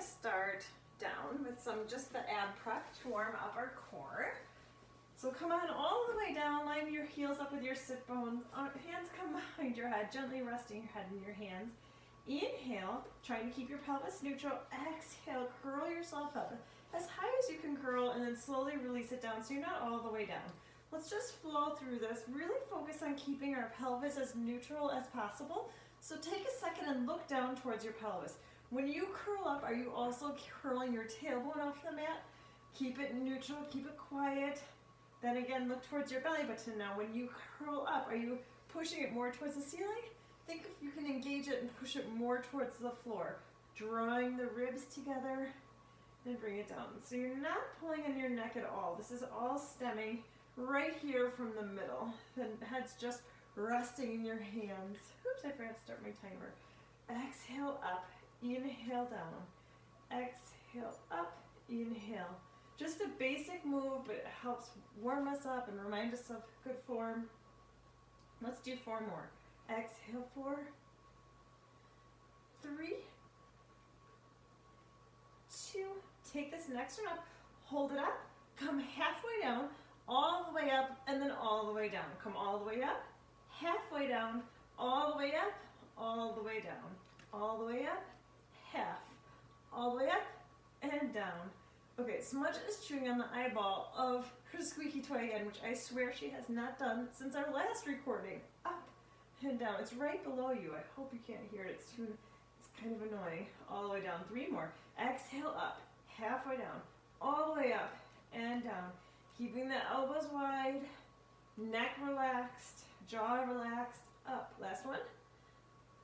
start down with just the ab prep to warm up our core. So come on all the way down, line your heels up with your sit bones, hands come behind your head, gently resting your head in your hands. Inhale, trying to keep your pelvis neutral. Exhale, curl yourself up as high as you can curl, and then slowly release it down so you're not all the way down. Let's just flow through this. Really focus on keeping our pelvis as neutral as possible. So take a second and look down towards your pelvis. When you curl up, are you also curling your tailbone off the mat? Keep it neutral, keep it quiet. Then again, look towards your belly button now. When you curl up, are you pushing it more towards the ceiling? Think if you can engage it and push it more towards the floor. Drawing the ribs together and bring it down. So you're not pulling on your neck at all. This is all stemming right here from the middle. The head's just resting in your hands. Oops, I forgot to start my timer. Exhale up, inhale down. Exhale up, inhale. Just a basic move, but it helps warm us up and remind us of good form. Let's do 4 more. Exhale, 4, 3, 2. Take this next one up, hold it up, come halfway down, all the way up, and then all the way down. Come all the way up, halfway down, all the way up, all the way down, all the way up, half, all the way up, and down. Okay, Smudge is chewing on the eyeball of her squeaky toy again, which I swear she has not done since our last recording. Up and down. It's right below you. I hope you can't hear it. It's kind of annoying. All the way down. 3 more. Exhale up, halfway down, all the way up and down. Keeping the elbows wide, neck relaxed, jaw relaxed, up. Last one.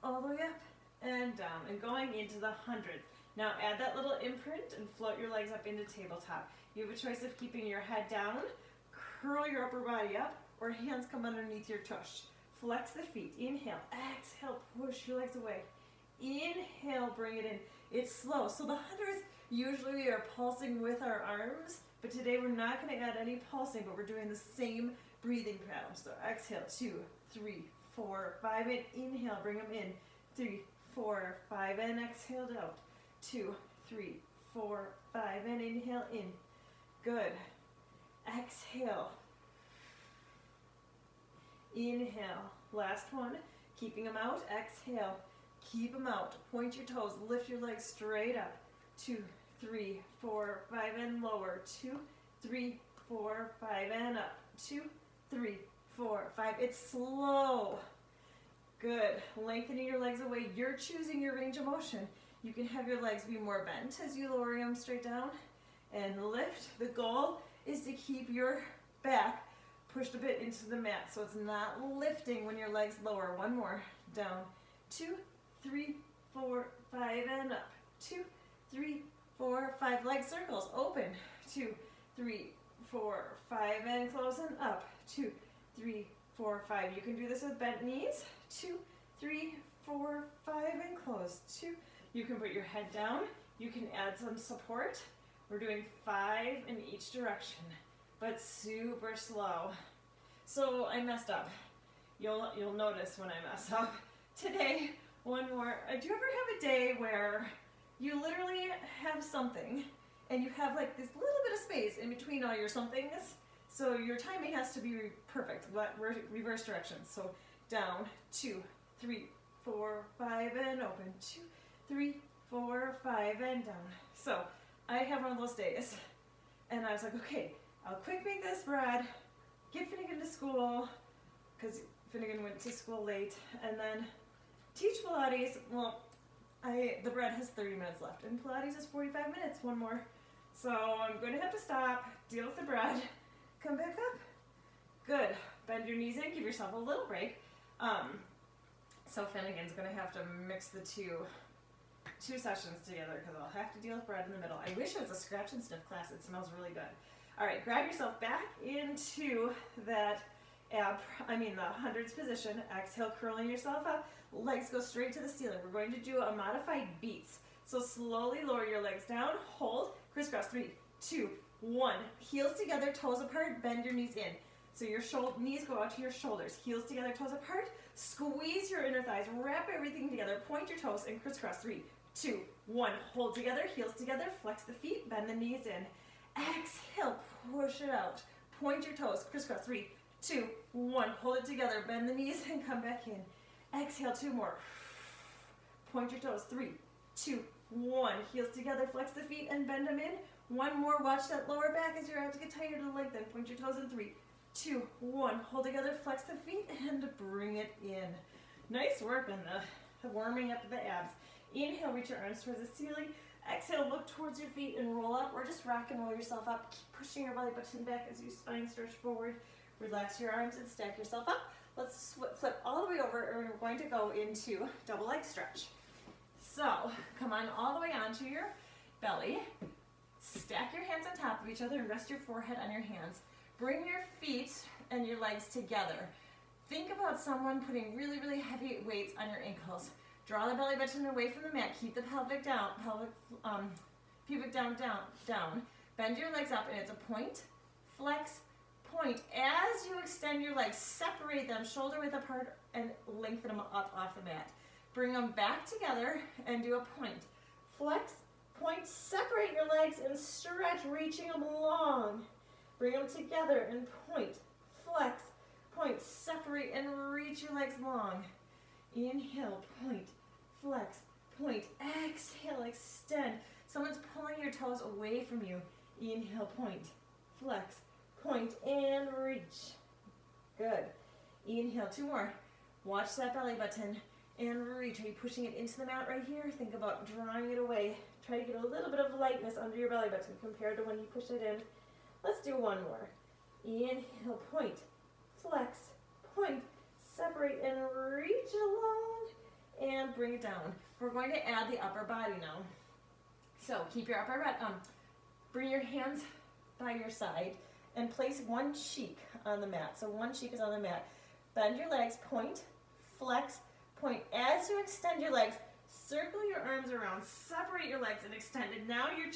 All the way up and down, and going into the hundreds. Now add that little imprint and float your legs up into tabletop. You have a choice of keeping your head down, curl your upper body up, or hands come underneath your tush. Flex the feet. Inhale, exhale, push your legs away. Inhale, bring it in. It's slow. So the hundreds, usually we are pulsing with our arms, but today we're not going to add any pulsing, but we're doing the same breathing pattern. So exhale, 2, 3, 4, 5, and inhale, bring them in. 3, 4, 5, and exhale out. 2, 3, 4, 5, and inhale in. Good. Exhale. Inhale. Last one. Keeping them out. Exhale. Keep them out. Point your toes. Lift your legs straight up. 2, 3, 4, 5, and lower. 2, 3, 4, 5, and up. 2, 3, 4, 5. It's slow. Good. Lengthening your legs away. You're choosing your range of motion. You can have your legs be more bent as you lower them straight down and lift. The goal is to keep your back pushed a bit into the mat so it's not lifting when your legs lower. 1 more. Down. 2, 3, 4, 5, and up. 2, 3, 4, 5. Leg circles. Open. 2, 3, 4, 5, and close and up. 2, 3, 4, 5. You can do this with bent knees. 2, 3, 4, 5, and close. 2. You can put your head down. You can add some support. We're doing 5 in each direction, but super slow. So I messed up. You'll notice when I mess up. Today, 1 more. Do you ever have a day where you literally have something and you have like this little bit of space in between all your somethings? So your timing has to be perfect, reverse directions. So down, 2, 3, 4, 5, and open. 2, 3, 4, 5, and down. So I have one of those days, and I was like, okay, I'll quick make this bread, get Finnegan to school, because Finnegan went to school late, and then teach Pilates. Well, the bread has 30 minutes left, and Pilates is 45 minutes, 1 more. So I'm going to have to stop, deal with the bread, come back up. Good. Bend your knees in, give yourself a little break. So Finnegan's going to have to mix the two sessions together because I'll have to deal with bread in the middle. I wish it was a scratch and sniff class. It smells really good. All right, grab yourself back into that the hundreds position. Exhale, curling yourself up. Legs go straight to the ceiling. We're going to do a modified beats. So slowly lower your legs down. Hold. Crisscross. 3, 2, 1. Heels together, toes apart. Bend your knees in. So your knees go out to your shoulders. Heels together, toes apart. Squeeze your inner thighs. Wrap everything together. Point your toes and crisscross. 3, 2, 1. Hold together, heels together, flex the feet, bend the knees in. Exhale, push it out. Point your toes, crisscross. 3, 2, 1. Hold it together, bend the knees and come back in. Exhale, 2 more. Point your toes. 3, 2, 1. Heels together, flex the feet and bend them in. 1 more. Watch that lower back as you're about to get tired to lengthen. Point your toes in. 3, 2, 1. Hold together, flex the feet and bring it in. Nice work on the warming up the abs. Inhale, reach your arms towards the ceiling. Exhale, look towards your feet and roll up, or just rock and roll yourself up. Keep pushing your belly button back as your spine stretch forward. Relax your arms and stack yourself up. Let's flip all the way over, and we're going to go into double leg stretch. So, come on all the way onto your belly. Stack your hands on top of each other and rest your forehead on your hands. Bring your feet and your legs together. Think about someone putting really, really heavy weights on your ankles. Draw the belly button away from the mat. Keep the pubic down, pubic down. Bend your legs up, and it's a point, flex, point. As you extend your legs, separate them shoulder width apart and lengthen them up off the mat. Bring them back together and do a point. Flex, point, separate your legs and stretch, reaching them long. Bring them together and point, flex, point, separate and reach your legs long. Inhale, point, flex, point. Exhale, extend. Someone's pulling your toes away from you. Inhale, point, flex, point, and reach. Good. Inhale, 2 more. Watch that belly button and reach. Are you pushing it into the mat right here? Think about drawing it away. Try to get a little bit of lightness under your belly button compared to when you push it in. Let's do 1 more. Inhale, point, flex, point, separate and reach along, and bring it down. We're going to add the upper body now. So keep your upper body, bring your hands by your side and place one cheek on the mat. So one cheek is on the mat. Bend your legs, point, flex, point. As you extend your legs, circle your arms around, separate your legs and extend. And now your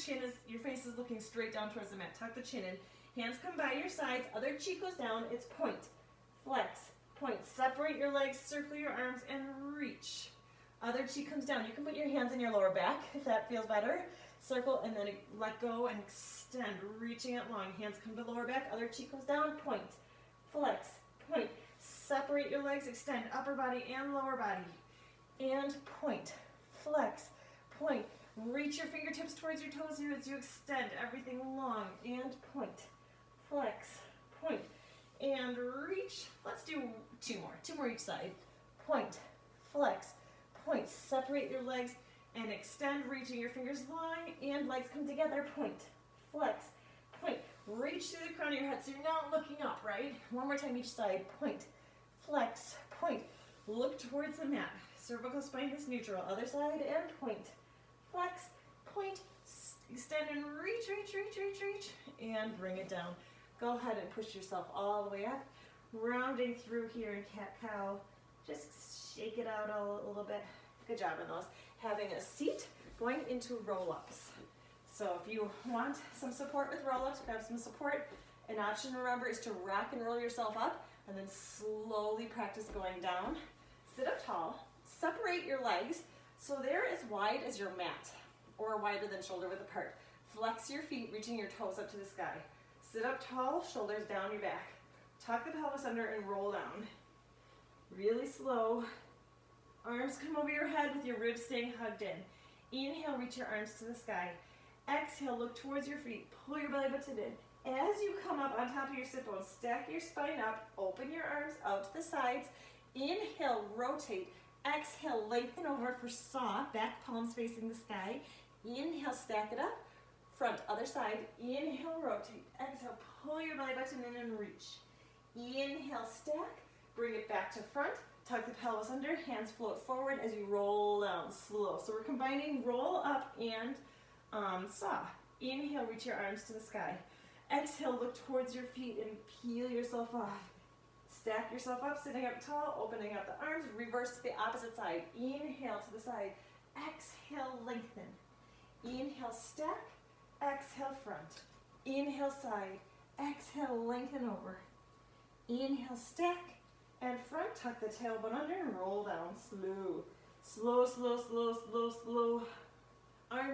face is looking straight down towards the mat. Tuck the chin in. Hands come by your sides, other cheek goes down. It's point, flex, point. Separate your legs, circle your arms, and reach. Other cheek comes down. You can put your hands in your lower back if that feels better. Circle and then let go and extend, reaching it long. Hands come to lower back, other cheek goes down, point, flex, point. Separate your legs, extend upper body and lower body. And point, flex, point. Reach your fingertips towards your toes here as you extend everything long. And point, flex, point. And reach. Let's do 2 more. 2 more each side. Point, flex, point. Separate your legs and extend, reaching your fingers long, and legs come together. Point, flex, point. Reach through the crown of your head so you're not looking up, right? 1 more time each side. Point, flex, point. Look towards the mat. Cervical spine is neutral. Other side, and point, flex, point. Extend and reach, and bring it down. Go ahead and push yourself all the way up, rounding through here in cat-cow. Just shake it out a little bit. Good job on those. Having a seat, going into roll-ups. So if you want some support with roll-ups, grab some support. An option, remember, is to rock and roll yourself up and then slowly practice going down. Sit up tall, separate your legs so they're as wide as your mat or wider than shoulder width apart. Flex your feet, reaching your toes up to the sky. Sit up tall, shoulders down your back. Tuck the pelvis under and roll down. Really slow. Arms come over your head with your ribs staying hugged in. Inhale, reach your arms to the sky. Exhale, look towards your feet. Pull your belly button in. As you come up on top of your sit bones, stack your spine up. Open your arms out to the sides. Inhale, rotate. Exhale, lengthen over for saw. Back palms facing the sky. Inhale, stack it up. Front, other side. Inhale, rotate. Exhale, pull your belly button in and reach. Inhale, stack. Bring it back to front. Tuck the pelvis under, hands float forward as you roll down slow. So we're combining roll up and saw. Inhale, reach your arms to the sky. Exhale, look towards your feet and peel yourself off. Stack yourself up, sitting up tall, opening up the arms, reverse to the opposite side. Inhale to the side. Exhale, lengthen. Inhale, stack. Exhale, front. Inhale, side. Exhale, lengthen over. Inhale, stack. And front, tuck the tailbone under and roll down slow. Slow, slow, slow, slow, slow.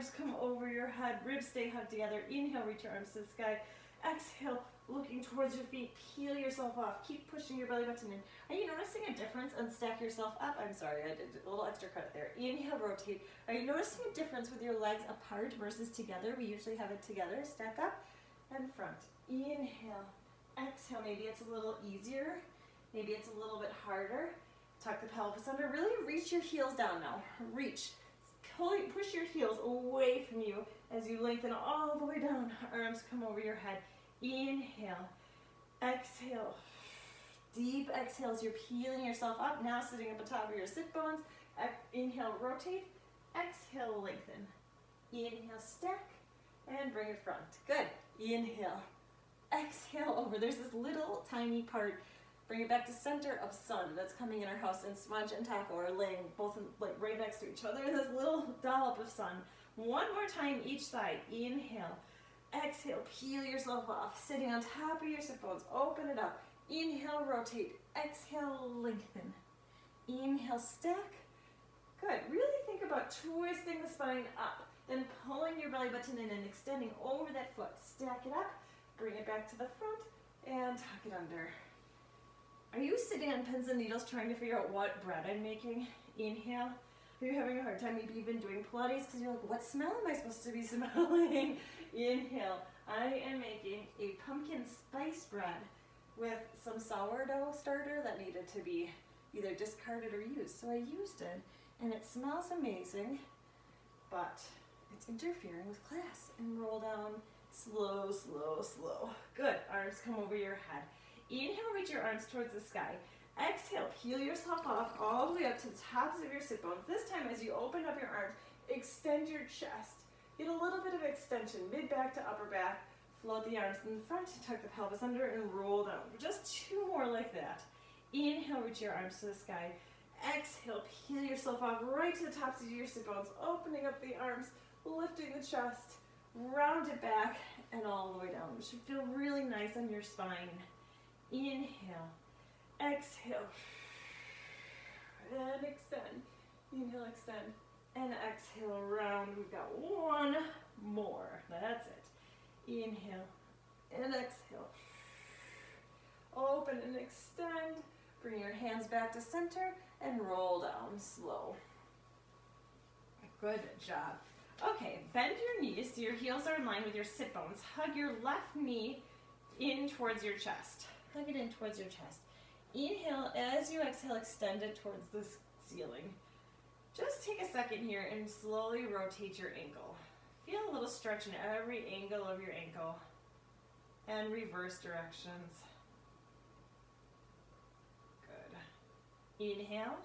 arms come over your head, ribs stay hugged together. Inhale, reach your arms to the sky. Exhale, looking towards your feet, peel yourself off. Keep pushing your belly button in. Are you noticing a difference? Unstack yourself up. I'm sorry, I did a little extra credit there. Inhale, rotate. Are you noticing a difference with your legs apart versus together? We usually have it together. Stack up and front. Inhale, exhale. Maybe it's a little easier. Maybe it's a little bit harder. Tuck the pelvis under. Really reach your heels down now. Reach. Push your heels away from you as you lengthen all the way down. Arms come over your head. Inhale, exhale, deep exhales. You're peeling yourself up. Now sitting up on top of your sit bones. Inhale, rotate. Exhale, lengthen. Inhale, stack, and bring it front. Good. Inhale, exhale over. There's this little tiny part. Bring it back to center of sun that's coming in our house, and Smudge and Taco are laying both like right next to each other. This little dollop of sun. One more time each side. Inhale. Exhale, peel yourself off, sitting on top of your sit bones. Open it up. Inhale, rotate. Exhale, lengthen. Inhale, stack. Good. Really think about twisting the spine up, then pulling your belly button in and extending over that foot. Stack it up, bring it back to the front, and tuck it under. Are you sitting on pins and needles trying to figure out what bread I'm making? Inhale. Are you having a hard time maybe even doing Pilates because you're like, what smell am I supposed to be smelling? Inhale. I am making a pumpkin spice bread with some sourdough starter that needed to be either discarded or used. So I used it, and it smells amazing, but it's interfering with class. And roll down, slow, slow, slow. Good. Arms come over your head. Inhale, reach your arms towards the sky. Exhale, peel yourself off all the way up to the tops of your sit bones. This time, as you open up your arms, extend your chest. Get a little bit of extension, mid back to upper back. Float the arms in the front, tuck the pelvis under, and roll down. Just two more like that. Inhale, reach your arms to the sky. Exhale, peel yourself off right to the tops of your sit bones, opening up the arms, lifting the chest, round it back, and all the way down. It should feel really nice on your spine. Inhale, exhale, and extend. Inhale, extend, and exhale, round. We've got one more. That's it. Inhale, and exhale. Open and extend. Bring your hands back to center and roll down slow. Good job. Okay, bend your knees so your heels are in line with your sit bones. Hug your left knee in towards your chest. Hug it in towards your chest. Inhale, as you exhale, extend it towards the ceiling. Just take a second here and slowly rotate your ankle. Feel a little stretch in every angle of your ankle. And reverse directions. Good. Inhale.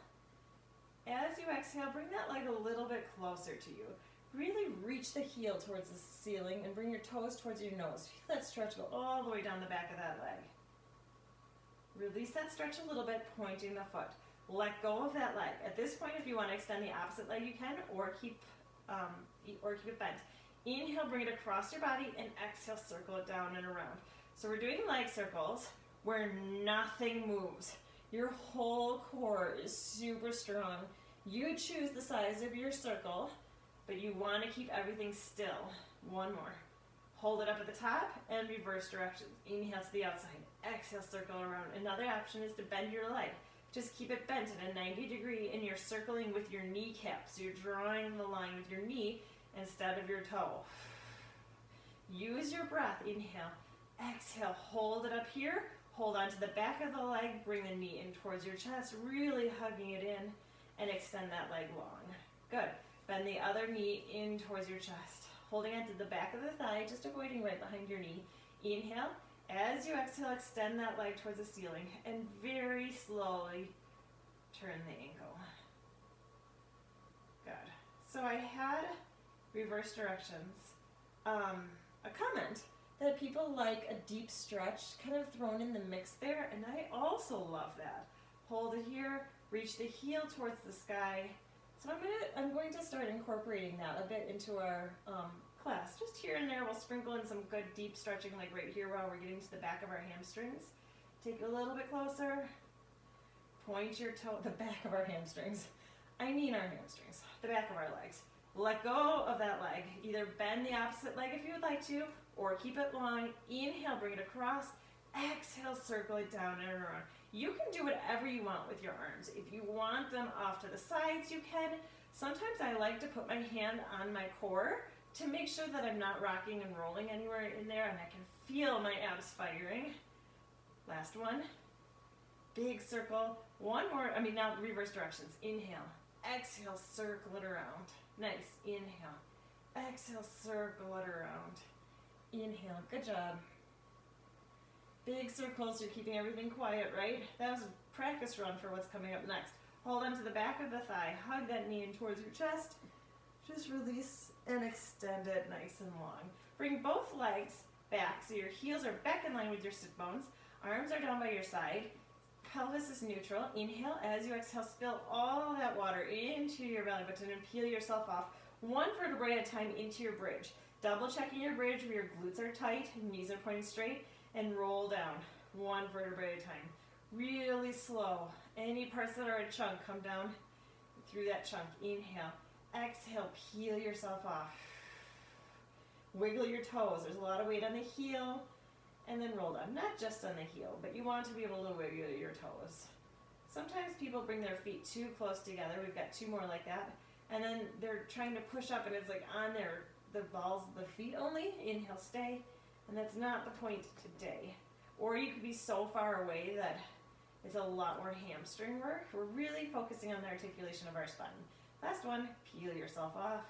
As you exhale, bring that leg a little bit closer to you. Really reach the heel towards the ceiling and bring your toes towards your nose. Feel that stretch go all the way down the back of that leg. Release that stretch a little bit, pointing the foot. Let go of that leg. At this point, if you want to extend the opposite leg, you can, or keep it bent. Inhale, bring it across your body, and exhale, circle it down and around. So we're doing leg circles where nothing moves. Your whole core is super strong. You choose the size of your circle, but you want to keep everything still. One more. Hold it up at the top and reverse directions. Inhale to the outside. Exhale, circle around. Another option is to bend your leg. Just keep it bent at a 90 degree and you're circling with your kneecap. So you're drawing the line with your knee instead of your toe. Use your breath. Inhale. Exhale. Hold it up here. Hold on to the back of the leg. Bring the knee in towards your chest. Really hugging it in and extend that leg long. Good. Bend the other knee in towards your chest. Holding onto the back of the thigh, just avoiding right behind your knee. Inhale. As you exhale, extend that leg towards the ceiling and very slowly turn the ankle. Good. So I had reverse directions. A comment that people like a deep stretch kind of thrown in the mix there, and I also love that. Hold it here, reach the heel towards the sky. So I'm going to start incorporating that a bit into our class. Just here and there, we'll sprinkle in some good deep stretching, like right here while we're getting to the back of our hamstrings. Take it a little bit closer. Point your toe, the back of our hamstrings. I mean our hamstrings, the back of our legs. Let go of that leg. Either bend the opposite leg if you would like to, or keep it long. Inhale, bring it across. Exhale, circle it down and around. You can do whatever you want with your arms. If you want them off to the sides, you can. Sometimes I like to put my hand on my core to make sure that I'm not rocking and rolling anywhere in there, and I can feel my abs firing. Last one. Big circle. One more. Now reverse directions. Inhale. Exhale, circle it around. Nice. Inhale. Exhale, circle it around. Inhale. Good job. Big circles. You're keeping everything quiet, right? That was a practice run for what's coming up next. Hold on to the back of the thigh. Hug that knee in towards your chest. Just release and extend it nice and long. Bring both legs back so your heels are back in line with your sit bones. Arms are down by your side. Pelvis is neutral. Inhale. As you exhale, spill all that water into your belly button and peel yourself off one vertebrae at a time into your bridge. Double checking your bridge where your glutes are tight, knees are pointing straight, and roll down one vertebrae at a time. Really slow. Any parts that are a chunk, come down through that chunk. Inhale. Exhale, peel yourself off. Wiggle your toes. There's a lot of weight on the heel. And then roll down. Not just on the heel, but you want to be able to wiggle your toes. Sometimes people bring their feet too close together. We've got two more like that. And then they're trying to push up and it's like on the balls of the feet only. Inhale, stay. And that's not the point today. Or you could be so far away that it's a lot more hamstring work. We're really focusing on the articulation of our spine. Last one, peel yourself off.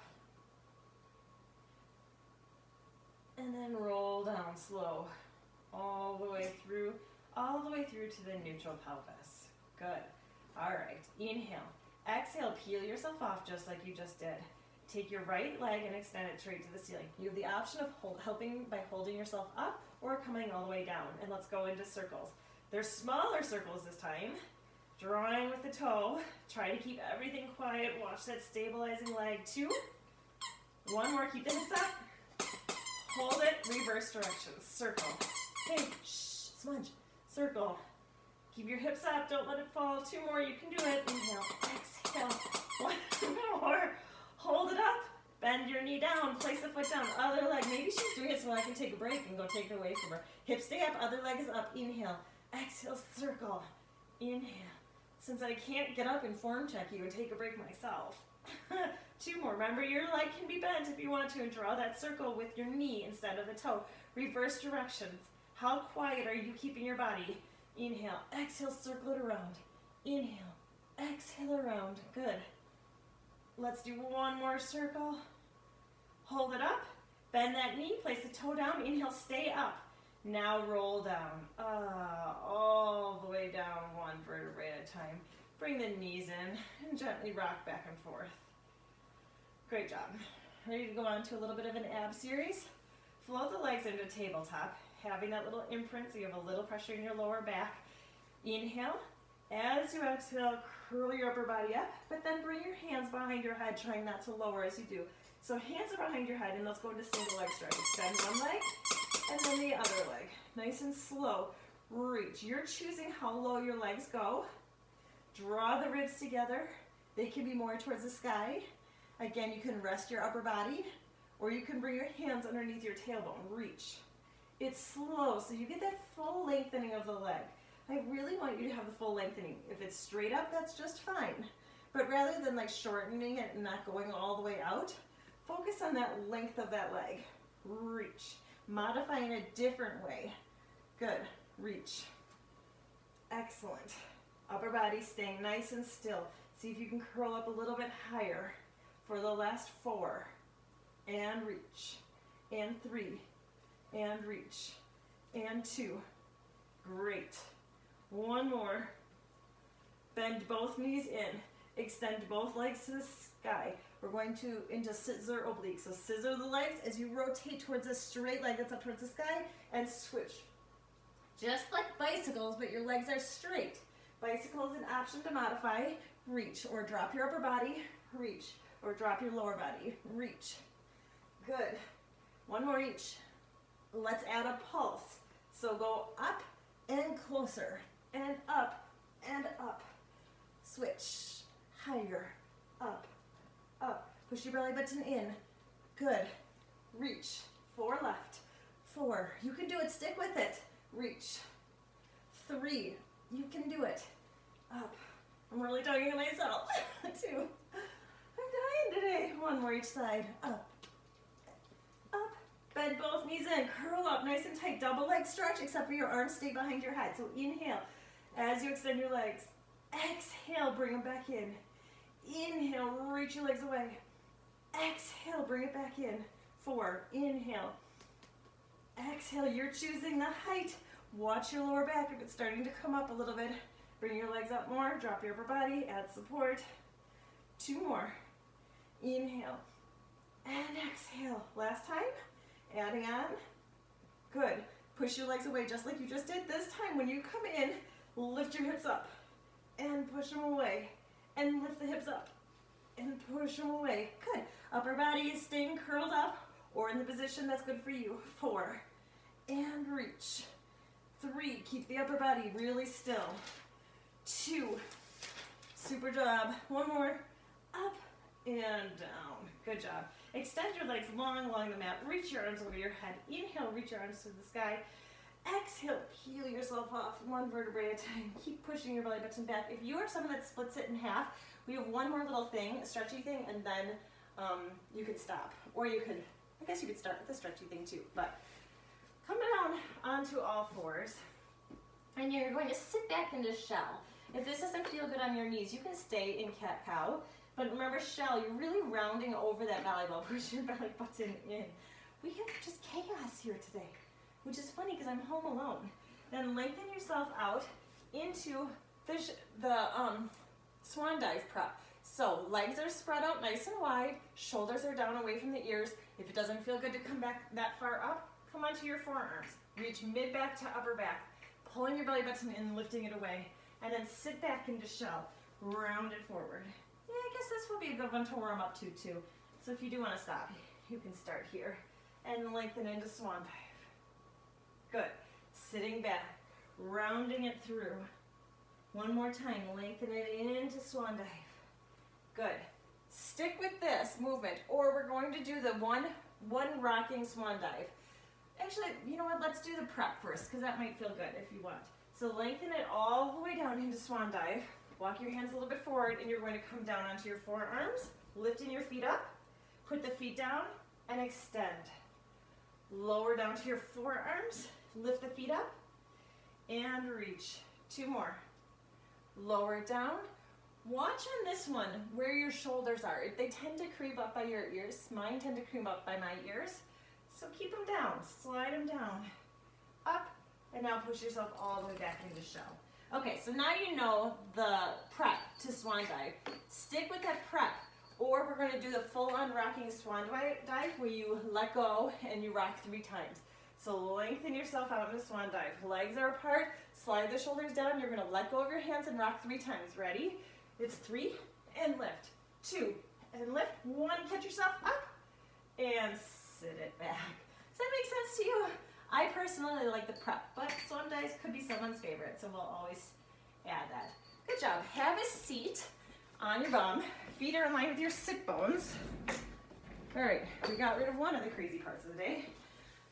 And then roll down slow. All the way through to the neutral pelvis. Good. All right, inhale. Exhale, peel yourself off just like you just did. Take your right leg and extend it straight to the ceiling. You have the option of helping by holding yourself up or coming all the way down. And let's go into circles. They're smaller circles this time. Drawing with the toe. Try to keep everything quiet. Watch that stabilizing leg. 2. One more. Keep the hips up. Hold it. Reverse directions. Circle. Hey, shh, smudge. Circle. Keep your hips up. Don't let it fall. 2 more. You can do it. Inhale. Exhale. 1 more. Hold it up. Bend your knee down. Place the foot down. Other leg. Maybe she's doing it so I can take a break and go take it away from her. Hips stay up. Other leg is up. Inhale. Exhale. Circle. Inhale. Since I can't get up and form check you and take a break myself. 2 more. Remember, your leg can be bent if you want to, and draw that circle with your knee instead of the toe. Reverse directions. How quiet are you keeping your body? Inhale. Exhale. Circle it around. Inhale. Exhale around. Good. Let's do 1 more circle. Hold it up. Bend that knee. Place the toe down. Inhale. Stay up. Now roll down. All the way down 1 vertebrae at a time. Bring the knees in and gently rock back and forth. Great job. Ready to go on to a little bit of an ab series? Float the legs into tabletop, having that little imprint so you have a little pressure in your lower back. Inhale. As you exhale, curl your upper body up, but then bring your hands behind your head, trying not to lower as you do. So hands are behind your head, and let's go into single leg stretch. Extend one leg, and then the other leg. Nice and slow. Reach. You're choosing how low your legs go. Draw the ribs together. They can be more towards the sky. Again, you can rest your upper body, or you can bring your hands underneath your tailbone. Reach. It's slow, so you get that full lengthening of the leg. I really want you to have the full lengthening. If it's straight up, that's just fine. But rather than like shortening it and not going all the way out, focus on that length of that leg. Reach. Modify in a different way. Good. Reach. Excellent. Upper body staying nice and still. See if you can curl up a little bit higher for the last 4. And reach. And 3. And reach. And 2. Great. 1 more. Bend both knees in. Extend both legs to the sky. We're going into scissor oblique. So scissor the legs as you rotate towards a straight leg that's up towards the sky, and switch. Just like bicycles, but your legs are straight. Bicycle is an option to modify. Reach, or drop your upper body. Reach, or drop your lower body. Reach. Good. 1 more each. Let's add a pulse. So go up and closer, and up, and up. Switch. Higher. Up, up. Push your belly button in. Good. Reach. 4 left. 4. You can do it. Stick with it. Reach. 3. You can do it. Up. I'm really talking to myself. 2. I'm dying today. 1 more each side. Up. Up. Bend both knees in. Curl up nice and tight. Double leg stretch except for your arms stay behind your head. So inhale as you extend your legs. Exhale, bring them back in. Inhale, reach your legs away. Exhale, bring it back in. 4. Inhale. Exhale, you're choosing the height. Watch your lower back if it's starting to come up a little bit. Bring your legs up more, drop your upper body, add support. 2 more. Inhale and exhale. Last time, adding on. Good. Push your legs away just like you just did. This time when you come in, lift your hips up and push them away. And lift the hips up and push them away. Good. Upper body is staying curled up or in the position that's good for you. 4. And reach. 3. Keep the upper body really still. 2. Super job. 1 more. Up and down. Good job. Extend your legs long along the mat. Reach your arms over your head. Inhale, reach your arms to the sky. Exhale, peel yourself off 1 vertebrae at a time. Keep pushing your belly button back. If you are someone that splits it in half, we have 1 more little thing, a stretchy thing, and then you could stop. Or you could, I guess you could start with the stretchy thing too. But come down onto all 4s. And you're going to sit back into shell. If this doesn't feel good on your knees, you can stay in cat-cow. But remember, shell, you're really rounding over that volleyball. Push your belly button in. We have just chaos here today, which is funny because I'm home alone. Then lengthen yourself out into the Swan Dive prep. So legs are spread out nice and wide, shoulders are down away from the ears. If it doesn't feel good to come back that far up, come onto your forearms. Reach mid back to upper back, pulling your belly button in, lifting it away, and then sit back into shell, round it forward. Yeah, I guess this will be a good one to warm up to too. So if you do want to stop, you can start here and lengthen into Swan Dive. Good. Sitting back, rounding it through. 1 more time, lengthen it into Swan Dive. Good. Stick with this movement, or we're going to do the one rocking Swan Dive. Actually, you know what, let's do the prep first, because that might feel good if you want. So lengthen it all the way down into Swan Dive. Walk your hands a little bit forward, and you're going to come down onto your forearms, lifting your feet up. Put the feet down and extend. Lower down to your forearms, lift the feet up, and reach. 2 more. Lower it down. Watch on this one where your shoulders are. They tend to creep up by your ears. Mine tend to creep up by my ears. So keep them down, slide them down, up, and now push yourself all the way back into shell. Okay, so now you know the prep to Swan Dive. Stick with that prep, or we're going to do the full-on rocking Swan Dive where you let go and you rock 3 times. So lengthen yourself out into Swan Dive. Legs are apart, slide the shoulders down. You're going to let go of your hands and rock 3 times. Ready? It's 3, and lift. 2, and lift. 1, catch yourself up, and sit it back. Does that make sense to you? I personally like the prep, but Swan Dives could be someone's favorite, so we'll always add that. Good job. Have a seat on your bum. Feet are in line with your sit bones. All right, we got rid of one of the crazy parts of the day.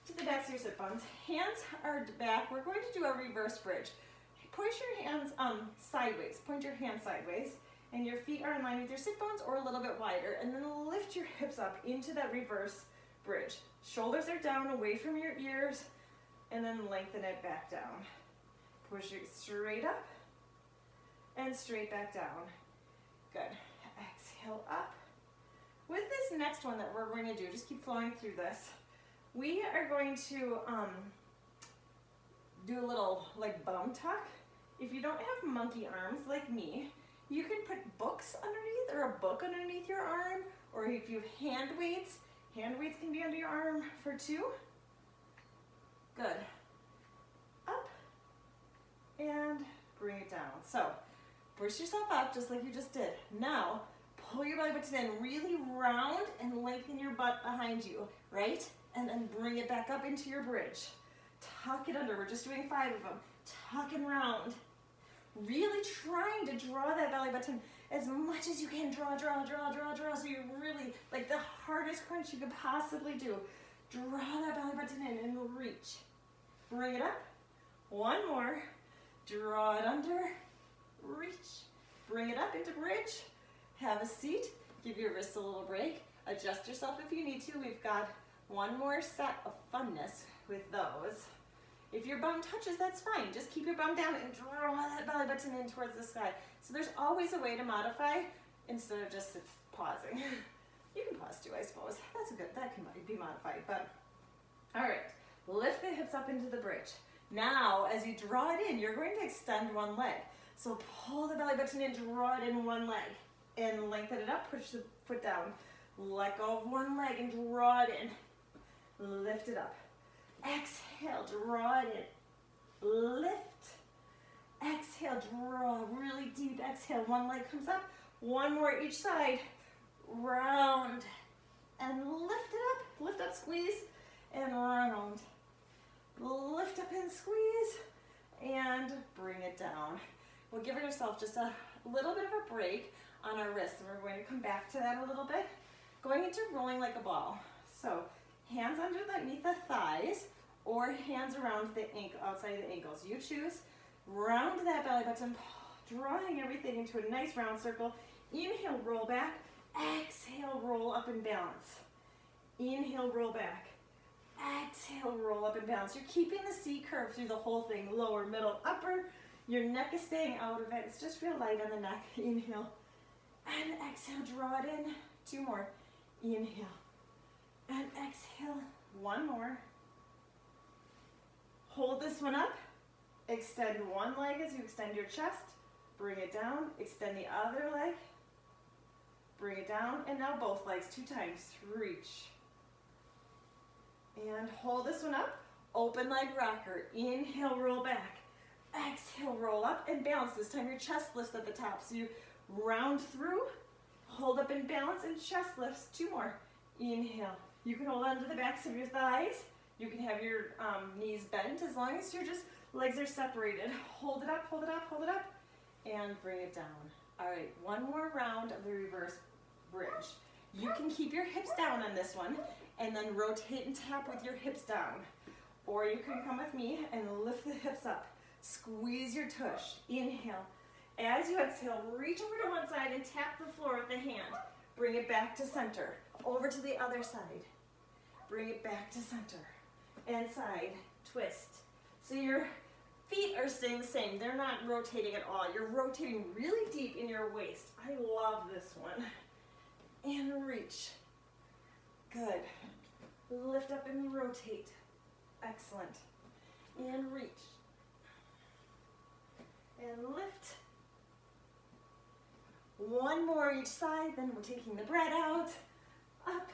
To the backs of your sit bones. Hands are back. We're going to do a reverse bridge. Point your hands sideways. Point your hands sideways, and your feet are in line with your sit bones or a little bit wider, and then lift your hips up into that reverse bridge. Shoulders are down away from your ears, and then lengthen it back down. Push it straight up and straight back down. Good. Exhale up. With this next one that we're going to do, just keep flowing through this. We are going to do a little like bum tuck. If you don't have monkey arms like me, you can put books underneath or a book underneath your arm, or if you have hand weights can be under your arm for 2. Good. Up and bring it down. So push yourself up just like you just did. Now pull your belly button in, really round and lengthen your butt behind you, right? And then bring it back up into your bridge. Tuck it under. We're just doing 5 of them. Tuck and round. Really trying to draw that belly button as much as you can. Draw. So you really, like the hardest crunch you could possibly do. Draw that belly button in and reach. Bring it up. One more. Draw it under. Reach. Bring it up into bridge. Have a seat. Give your wrists a little break. Adjust yourself if you need to. We've got one more set of funness with those. If your bum touches, that's fine. Just keep your bum down and draw that belly button in towards the sky. So there's always a way to modify instead of just pausing. You can pause too, I suppose. That can be modified, but all right. Lift the hips up into the bridge. Now, as you draw it in, you're going to extend one leg. So pull the belly button in, draw it in one leg, and lengthen it up, push the foot down. Let go of one leg and draw it in. Lift it up. Exhale, draw it in. Lift. Exhale, draw really deep. Exhale, one leg comes up. One more each side. Round. And lift it up. Lift up, squeeze, and round. Lift up and squeeze, and bring it down. We'll give yourself just a little bit of a break on our wrists, and we're going to come back to that a little bit. Going into rolling like a ball. So hands underneath the thighs or hands around the ankle, outside of the ankles. You choose. Round that belly button, drawing everything into a nice round circle. Inhale, roll back. Exhale, roll up and balance. Inhale, roll back. Exhale, roll up and balance. You're keeping the C curve through the whole thing. Lower, middle, upper. Your neck is staying out of it. It's just real light on the neck. Inhale. And exhale, draw it in. Two more. Inhale. And exhale. One more. Hold this one up. Extend one leg as you extend your chest. Bring it down. Extend the other leg. Bring it down. And now both legs 2 times. Reach. And hold this one up. Open leg rocker. Inhale, roll back. Exhale, roll up and balance. This time your chest lifts at the top. So you round through, hold up and balance, and chest lifts. 2 more. Inhale. You can hold on to the backs of your thighs. You can have your knees bent as long as your legs are separated. Hold it up, hold it up, hold it up, and bring it down. All right, one more round of the reverse bridge. You can keep your hips down on this one and then rotate and tap with your hips down. Or you can come with me and lift the hips up. Squeeze your tush. Inhale. As you exhale, reach over to one side and tap the floor with the hand. Bring it back to center. Over to the other side. Bring it back to center. And side. Twist. So your feet are staying the same. They're not rotating at all. You're rotating really deep in your waist. I love this one. And reach. Good. Lift up and rotate. Excellent. And reach. And lift. One more each side, then we're taking the breath out. Up.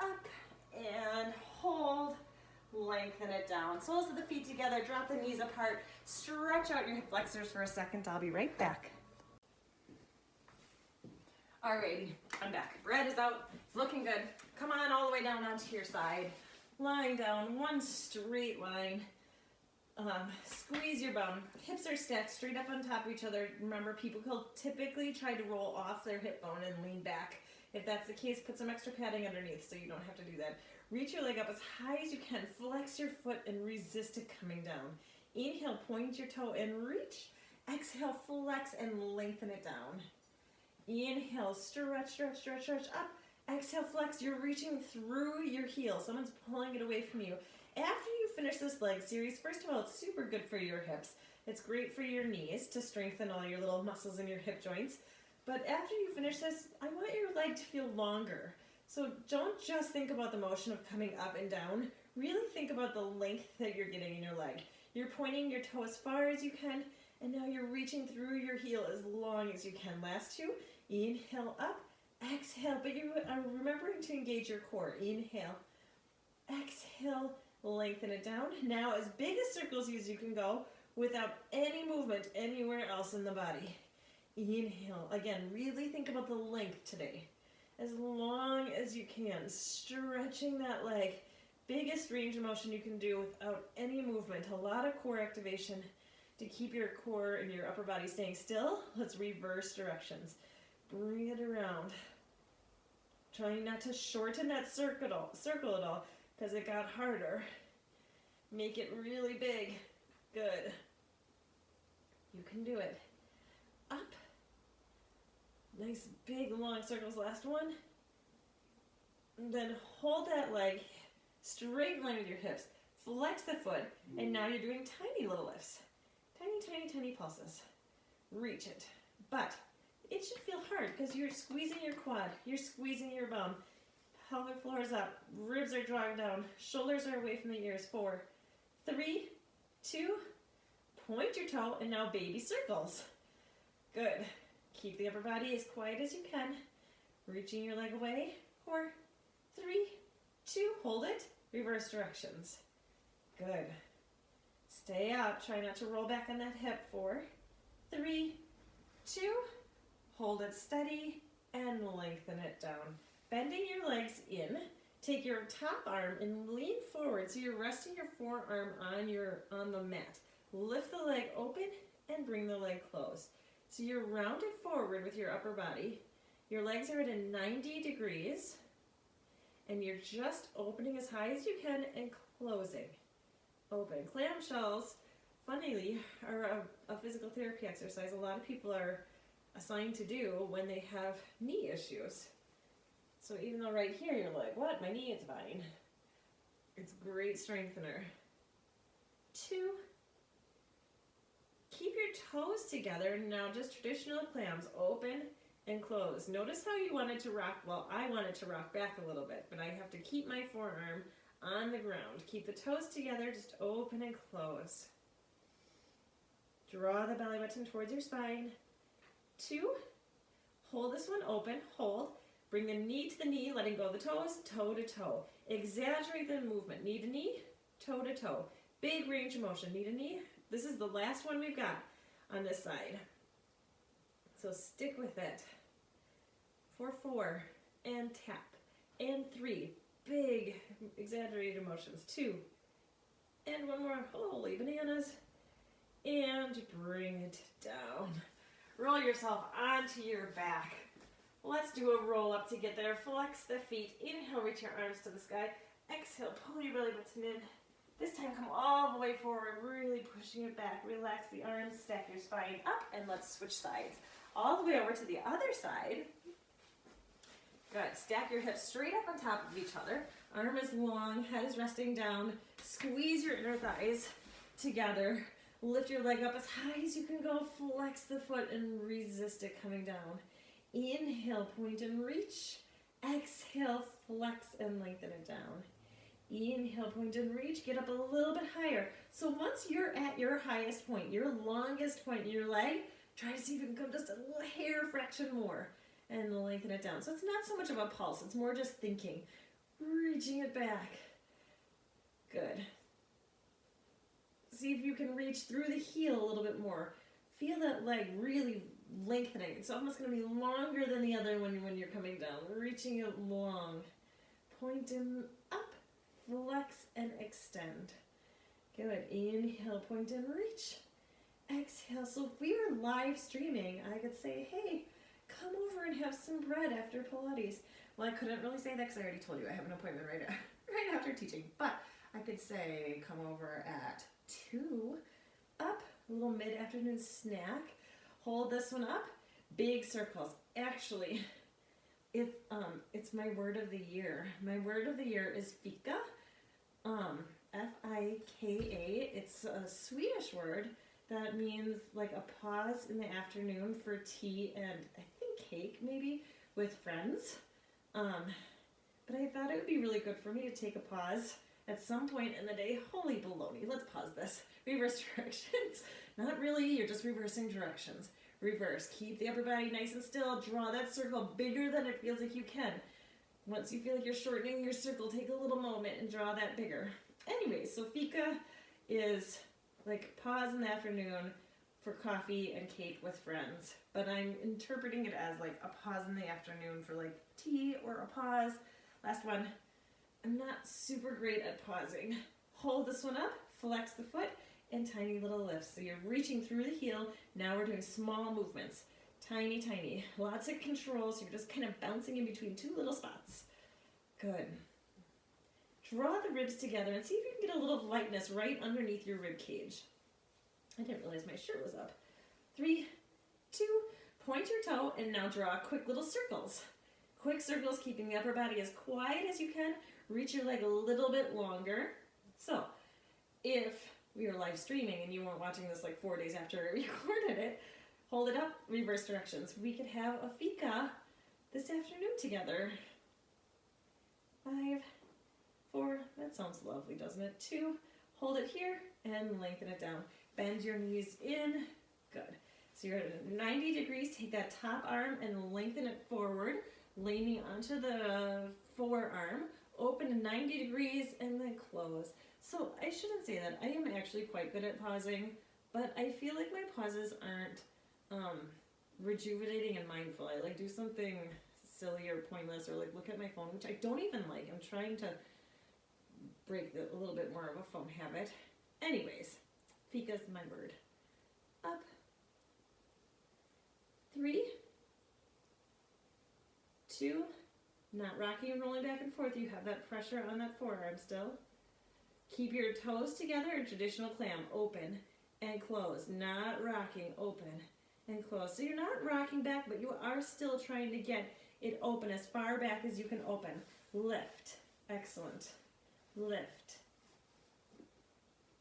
Up. And hold. Lengthen it down. Soles of the feet together. Drop the knees apart. Stretch out your hip flexors for a second. I'll be right back. Alrighty, I'm back. Breath is out. It's looking good. Come on all the way down onto your side. Lying down, one straight line. Squeeze your bum. Hips are stacked straight up on top of each other. Remember, people will typically try to roll off their hip bone and lean back. If that's the case, put some extra padding underneath so you don't have to do that. Reach your leg up as high as you can. Flex your foot and resist it coming down. Inhale, point your toe and reach. Exhale, flex and lengthen it down. Inhale, stretch, stretch, stretch, stretch up. Exhale, flex. You're reaching through your heel. Someone's pulling it away from you. After you finish this leg series, first of all, it's super good for your hips. It's great for your knees to strengthen all your little muscles in your hip joints. But after you finish this, I want your leg to feel longer. So don't just think about the motion of coming up and down. Really think about the length that you're getting in your leg. You're pointing your toe as far as you can, and now you're reaching through your heel as long as you can. Last 2, inhale up, exhale, but you are remembering to engage your core. Inhale, exhale, lengthen it down. Now as big as circles as you can go without any movement anywhere else in the body. Inhale, again, really think about the length today. As long as you can, stretching that leg. Biggest range of motion you can do without any movement. A lot of core activation To keep your core and your upper body staying still, let's reverse directions. Bring it around. Trying not to shorten that circle at all, because it got harder. Make it really big. Good. You can do it. Up. Nice big long circles, last one. And then hold that leg straight in line with your hips. Flex the foot, and now you're doing tiny little lifts. Tiny, tiny, tiny pulses. Reach it. But it should feel hard because you're squeezing your quad. You're squeezing your bum. Pelvic floor is up. Ribs are drawing down. Shoulders are away from the ears. 4, 3, 2, point your toe, and now baby circles. Good. Keep the upper body as quiet as you can. Reaching your leg away. 4, 3, 2, hold it. Reverse directions. Good. Stay up. Try not to roll back on that hip. 4, 3, 2, hold it steady and lengthen it down. Bending your legs in. Take your top arm and lean forward so you're resting your forearm on the mat. Lift the leg open and bring the leg closed. So you're rounded forward with your upper body. Your legs are at a 90 degrees and you're just opening as high as you can and closing. Open. Clam shells, funnily, are a physical therapy exercise a lot of people are assigned to do when they have knee issues. So even though right here you're like, what? My knee is fine. It's a great strengthener. 2. Keep your toes together. Now just traditional clams. Open and close. Notice how you wanted to rock. Well, I wanted to rock back a little bit, but I have to keep my forearm on the ground. Keep the toes together. Just open and close. Draw the belly button towards your spine. 2. Hold this one open. Hold. Bring the knee to the knee, letting go of the toes, toe to toe. Exaggerate the movement. Knee to knee, toe to toe. Big range of motion. Knee to knee. This is the last one we've got on this side. So stick with it. 4, 4, and tap. And 3, big exaggerated motions. 2, and one more. Holy bananas. And bring it down. Roll yourself onto your back. Let's do a roll up to get there. Flex the feet. Inhale, reach your arms to the sky. Exhale, pull your belly button in. This time come all the way forward, really pushing it back. Relax the arms, stack your spine up, and let's switch sides. All the way over to the other side. Good. Stack your hips straight up on top of each other. Arm is long, head is resting down. Squeeze your inner thighs together. Lift your leg up as high as you can go. Flex the foot and resist it coming down. Inhale, point and reach. Exhale, flex and lengthen it down. Inhale, point and reach. Get up a little bit higher. So once you're at your highest point, your longest point in your leg, try to see if you can come just a little hair fraction more and lengthen it down. So it's not so much of a pulse. It's more just thinking. Reaching it back. Good. See if you can reach through the heel a little bit more. Feel that leg really lengthening. It's almost going to be longer than the other one when you're coming down. Reaching it long. Point and up. Flex and extend. Good. Inhale, point and reach. Exhale. So if we were live streaming, I could say, hey, come over and have some bread after Pilates. Well, I couldn't really say that because I already told you I have an appointment right after teaching. But I could say, come over at 2, up, a little mid-afternoon snack. Hold this one up, big circles. Actually, it's my word of the year. My word of the year is fika, F-I-K-A. It's a Swedish word that means like a pause in the afternoon for tea and I think cake maybe with friends. But I thought it would be really good for me to take a pause at some point in the day. Holy baloney, let's pause this. Reverse directions. Not really, you're just reversing directions. Reverse, keep the upper body nice and still. Draw that circle bigger than it feels like you can. Once you feel like you're shortening your circle, take a little moment and draw that bigger. Anyway, so fika is like pause in the afternoon for coffee and cake with friends. But I'm interpreting it as like a pause in the afternoon for like tea or a pause. Last one. I'm not super great at pausing. Hold this one up, flex the foot, and tiny little lifts. So you're reaching through the heel. Now we're doing small movements. Tiny, tiny. Lots of control, so you're just kind of bouncing in between two little spots. Good. Draw the ribs together and see if you can get a little lightness right underneath your rib cage. I didn't realize my shirt was up. 3, 2, point your toe, and now draw quick little circles. Quick circles, keeping the upper body as quiet as you can. Reach your leg a little bit longer. So, if we were live streaming and you weren't watching this like 4 days after I recorded it, hold it up, reverse directions. We could have a fika this afternoon together. 5, 4, that sounds lovely, doesn't it? 2, hold it here and lengthen it down. Bend your knees in, good. So you're at 90 degrees, take that top arm and lengthen it forward, leaning onto the forearm, open to 90 degrees and then close. So I shouldn't say that, I am actually quite good at pausing, but I feel like my pauses aren't rejuvenating and mindful. I like do something silly or pointless or like look at my phone, which I don't even like. I'm trying to break a little bit more of a phone habit. Anyways, fika's my word. Up. 3, 2, not rocking and rolling back and forth. You have that pressure on that forearm still. Keep your toes together in traditional clam. Open and close. Not rocking. Open and close. So you're not rocking back, but you are still trying to get it open as far back as you can open. Lift. Excellent. Lift.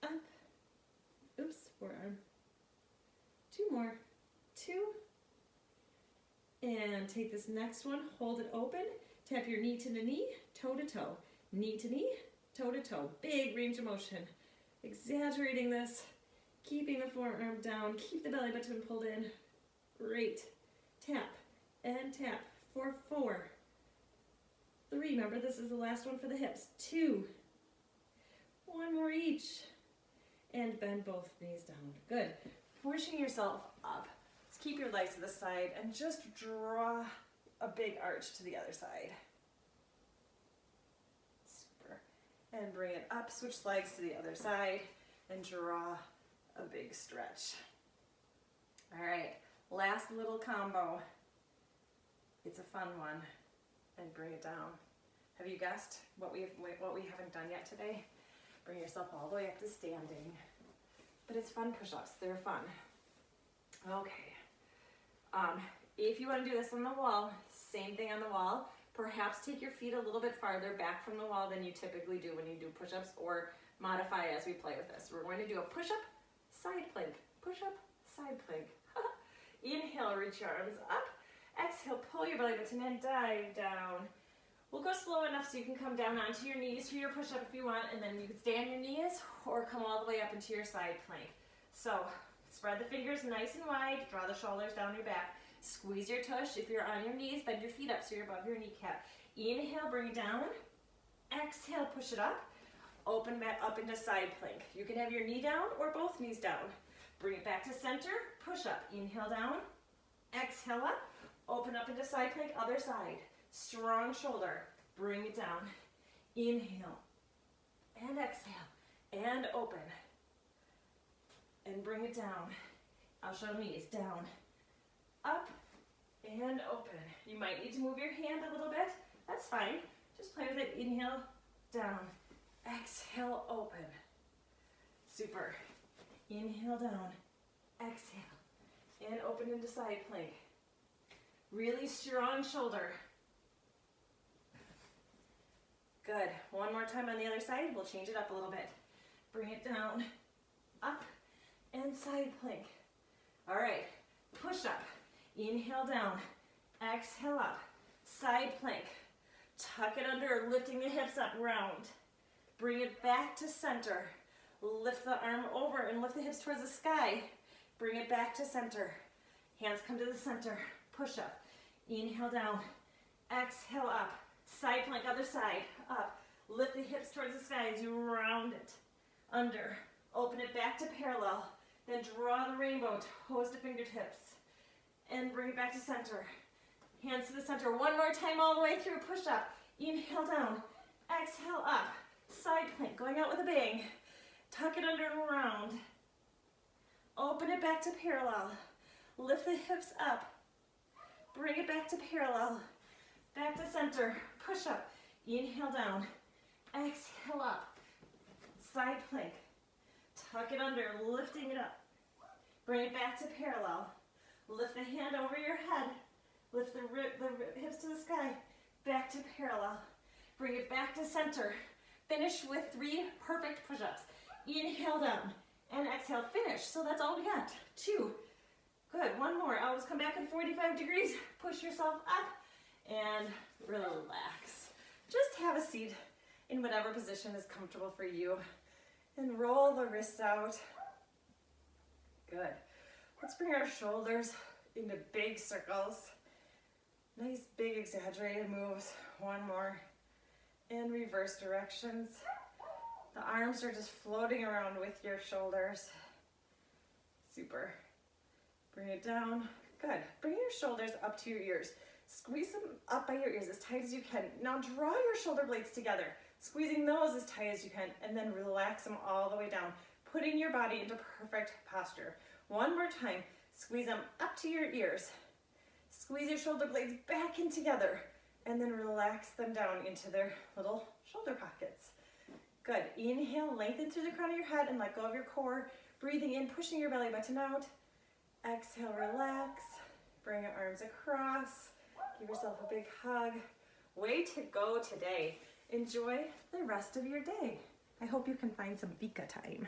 Up. Oops, forearm. 2 more. 2. And take this next one, hold it open, tap your knee to the knee, toe to toe, knee to knee, toe to toe. Big range of motion. Exaggerating this, keeping the forearm down, keep the belly button pulled in. Great. Tap and tap for 4, 3, remember this is the last one for the hips. 2, 1 more each. And bend both knees down. Good. Pushing yourself up. Keep your legs to the side and just draw a big arch to the other side. Super. And bring it up, switch legs to the other side and draw a big stretch. All right, last little combo. It's a fun one. And bring it down. Have you guessed what we haven't done yet today? Bring yourself all the way up to standing. But it's fun push-ups, they're fun. Okay. If you want to do this on the wall, same thing on the wall. Perhaps take your feet a little bit farther back from the wall than you typically do when you do push-ups, or modify as we play with this. We're going to do a push-up, side plank, push-up, side plank. Inhale, reach your arms up. Exhale, pull your belly button and dive down. We'll go slow enough so you can come down onto your knees for your push-up if you want, and then you can stay on your knees or come all the way up into your side plank. So, spread the fingers nice and wide, draw the shoulders down your back. Squeeze your tush. If you're on your knees, bend your feet up so you're above your kneecap. Inhale, bring it down. Exhale, push it up. Open back up into side plank. You can have your knee down or both knees down. Bring it back to center, push up. Inhale down, exhale up. Open up into side plank, other side. Strong shoulder, bring it down. Inhale, and exhale, and open. And bring it down. I'll show knees, down, up, and open. You might need to move your hand a little bit. That's fine. Just play with it. Inhale, down. Exhale, open. Super. Inhale, down. Exhale. And open into side plank. Really strong shoulder. Good. One more time on the other side. We'll change it up a little bit. Bring it down, up, and side plank. All right. Push up. Inhale down, exhale up, side plank. Tuck it under, lifting the hips up, round. Bring it back to center. Lift the arm over and lift the hips towards the sky. Bring it back to center. Hands come to the center. Push up. Inhale down, exhale up. Side plank, other side, up. Lift the hips towards the sky as you round it. Under. Open it back to parallel. Then draw the rainbow, toes to fingertips. And bring it back to center. Hands to the center. One more time all the way through. Push up. Inhale down. Exhale up. Side plank. Going out with a bang. Tuck it under and around. Open it back to parallel. Lift the hips up. Bring it back to parallel. Back to center. Push up. Inhale down. Exhale up. Side plank. Tuck it under, lifting it up. Bring it back to parallel. Lift the hand over your head. Lift the hips to the sky. Back to parallel. Bring it back to center. Finish with 3 perfect push-ups. Inhale down and exhale. Finish. So that's all we got. 2. Good. 1 more. Always come back in 45 degrees. Push yourself up and relax. Just have a seat in whatever position is comfortable for you. And roll the wrists out. Good. Let's bring our shoulders into big circles. Nice big exaggerated moves. 1 more. In reverse directions. The arms are just floating around with your shoulders. Super. Bring it down. Good. Bring your shoulders up to your ears. Squeeze them up by your ears as tight as you can. Now draw your shoulder blades together, squeezing those as tight as you can, and then relax them all the way down, putting your body into perfect posture. 1 more time. Squeeze them up to your ears. Squeeze your shoulder blades back in together, and then relax them down into their little shoulder pockets. Good. Inhale, lengthen through the crown of your head and let go of your core. Breathing in, pushing your belly button out. Exhale, relax. Bring your arms across. Give yourself a big hug. Way to go today. Enjoy the rest of your day. I hope you can find some Vika time.